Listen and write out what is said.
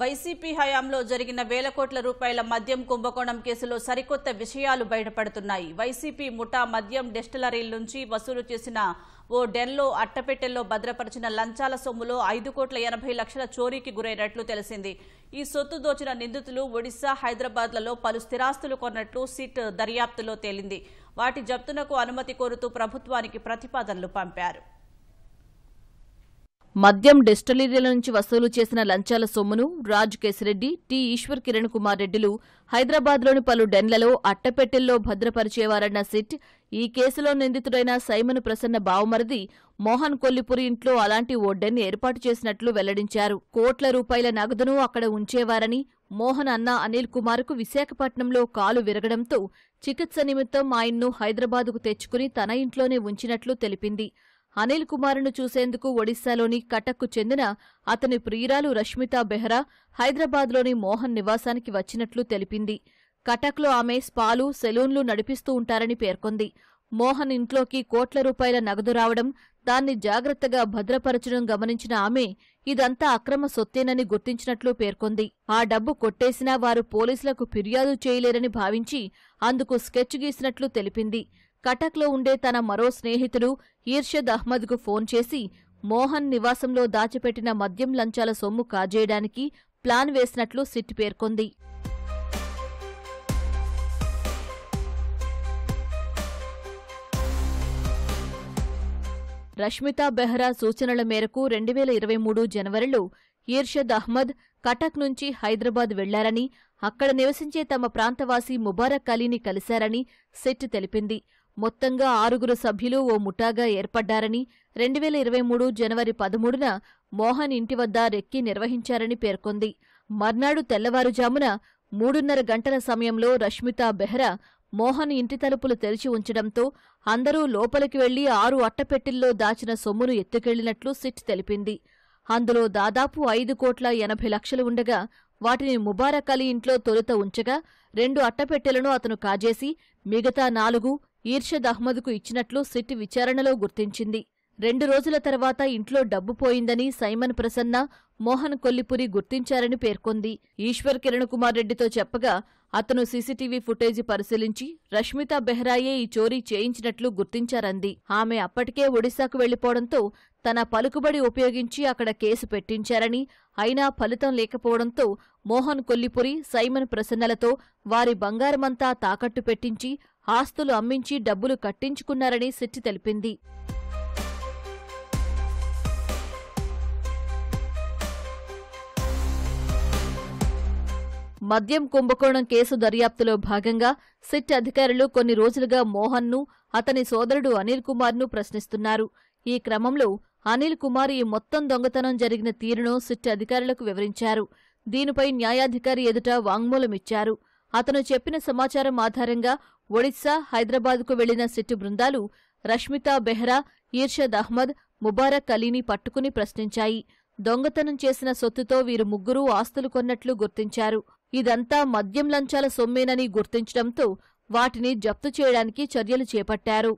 YCP హయాంలో జరిగిన వేల కోట్ల రూపాయల మద్యం కుంభకోణం కేసులో సరికొత్త విషయాలు బయటపడుతున్నాయి. వైసీపీ ముఠా మద్యం డిస్టిలరీల నుంచి వసూలు చేసిన ఓ డెన్లో అట్టపెట్టెల్లో భద్రపరిచిన లంచాల సొమ్ములో 5,80,00,000 చోరీకి గురైనట్లు తెలిసింది. ఈ సొత్తు దోచిన నిందితులు ఒడిశా, హైదరాబాద్లలో పలు స్థిరాస్తులు కొన్నట్లు సిట్ దర్యాప్తులో తేలింది. వాటి జప్తునకు అనుమతి కోరుతూ ప్రభుత్వానికి ప్రతిపాదనలు పంపారు. మద్యం డిస్టిలరీల నుంచి వసూలు చేసిన లంచాల సొమ్మును రాజ్ కేశిరెడ్డి, టి ఈశ్వర్ కిరణ్ కుమార్ రెడ్డిలు హైదరాబాద్లోని పలు డెన్లలో అట్టపెట్టెల్లో భద్రపరిచేవారన్న సిట్ ఈ కేసులో నిందితుడైన సైమన్ ప్రసన్న బావమరిది మోహన్ కొల్లిపురి ఇంట్లో అలాంటి ఓ డెన్ ఏర్పాటు చేసినట్లు వెల్లడించారు. కోట్ల రూపాయల నగదును అక్కడ ఉంచేవారని, మోహన్ అన్న అనిల్ కుమార్కు విశాఖపట్నంలో కాలు విరగడంతో చికిత్స నిమిత్తం ఆయన్ను హైదరాబాదుకు తెచ్చుకుని తన ఇంట్లోనే ఉంచినట్లు తెలిపింది. అనిల్ కుమార్ను చూసేందుకు ఒడిశాలోని కటక్కు చెందిన అతని ప్రియురాలు రష్మితా బెహ్రా హైదరాబాద్లోని మోహన్ నివాసానికి వచ్చినట్లు తెలిపింది. కటక్లో ఆమె స్పాలు, సెలూన్లు నడిపిస్తూ ఉంటారని పేర్కొంది. మోహన్ ఇంట్లోకి కోట్ల రూపాయల నగదు రావడం, దాన్ని జాగ్రత్తగా భద్రపరచడం గమనించిన ఆమె ఇదంతా అక్రమ సొత్తేనని గుర్తించినట్లు పేర్కొంది. ఆ డబ్బు కొట్టేసినా వారు పోలీసులకు ఫిర్యాదు చేయలేరని భావించి అందుకు స్కెచ్ గీసినట్లు తెలిపింది. కటక్లో ఉండే తన మరో స్నేహితుడు ఈర్షద్ అహ్మద్కు ఫోన్ చేసి మోహన్ నివాసంలో దాచిపెట్టిన మద్యం లంచాల సొమ్ము కాజేయడానికి ప్లాన్ వేసినట్లు సిట్ పేర్కొంది. రష్మితా బెహ్రా సూచనల మేరకు 2023 జనవరిలో ఈర్షద్ అహ్మద్ కటక్ నుంచి హైదరాబాద్ వెళ్లారని, అక్కడ నివసించే తమ ప్రాంతవాసి ముబారక్ అలీని కలిశారని సిట్ తెలిపింది. మొత్తంగా 6 సభ్యులు ఓ ముఠాగా ఏర్పడ్డారని, 2023 జనవరి 13న మోహన్ ఇంటి వద్ద రెక్కి నిర్వహించారని పేర్కొంది. మర్నాడు తెల్లవారుజామున 3:30 గంటల సమయంలో రష్మితా బెహ్రా మోహన్ ఇంటి తలుపులు తెరిచి ఉంచడంతో అందరూ లోపలికి వెళ్లి 6 అట్టపెట్టెల్లో దాచిన సొమ్మును ఎత్తుకెళ్లినట్లు సిట్ తెలిపింది. అందులో దాదాపు 5,80,00,000 ఉండగా వాటిని ముబారక్ అలీ ఇంట్లో తొలుత ఉంచగా 2 అట్టపెట్టెలను అతను కాజేసి మిగతా 4 ఈర్షద్ అహ్మద్కు ఇచ్చినట్లు సిట్ విచారణలో గుర్తించింది. 2 రోజుల తర్వాత ఇంట్లో డబ్బు పోయిందని సైమన్ ప్రసన్న, మోహన్ కొల్లిపురి గుర్తించారని పేర్కొంది. ఈశ్వర్ కిరణ్ కుమార్ రెడ్డితో చెప్పగా అతను సీసీటీవీ ఫుటేజీ పరిశీలించి రష్మితా బెహ్రాయే ఈ చోరీ చేయించినట్లు గుర్తించారంది. ఆమె అప్పటికే ఒడిశాకు వెళ్లిపోవడంతో తన పలుకుబడి ఉపయోగించి అక్కడ కేసు పెట్టించారని, అయినా ఫలితం లేకపోవడంతో మోహన్ కొల్లిపురి, సైమన్ ప్రసన్నలతో వారి బంగారమంతా తాకట్టు పెట్టించి ఆస్తులు అమ్మించి డబ్బులు కట్టించుకున్నారని సిట్ తెలిపింది. మద్యం కుంభకోణం కేసు దర్యాప్తులో భాగంగా సిట్ అధికారులు కొన్ని రోజులుగా మోహన్ను, అతని సోదరుడు అనిల్ కుమార్ను ప్రశ్నిస్తున్నారు. ఈ క్రమంలో అనిల్ కుమార్ ఈ మొత్తం దొంగతనం జరిగిన తీరును సిట్ అధికారులకు వివరించారు. దీనిపై న్యాయాధికారి ఎదుట వాంగ్మూలమిచ్చారు. అతను చెప్పిన సమాచారం ఆధారంగా ఒడిశా, హైదరాబాద్కు వెళ్లిన సిట్ బృందాలు రష్మితా బెహ్రా, ఈర్షద్ అహ్మద్, ముబారక్ అలీని పట్టుకుని ప్రశ్నించాయి. దొంగతనం చేసిన సొత్తుతో వీరు ముగ్గురూ ఆస్తులు కొన్నట్లు గుర్తించారు. ఇదంతా మద్యం లంచాల సొమ్మేనని గుర్తించడంతో వాటిని జప్తు చేయడానికి చర్యలు చేపట్టారు.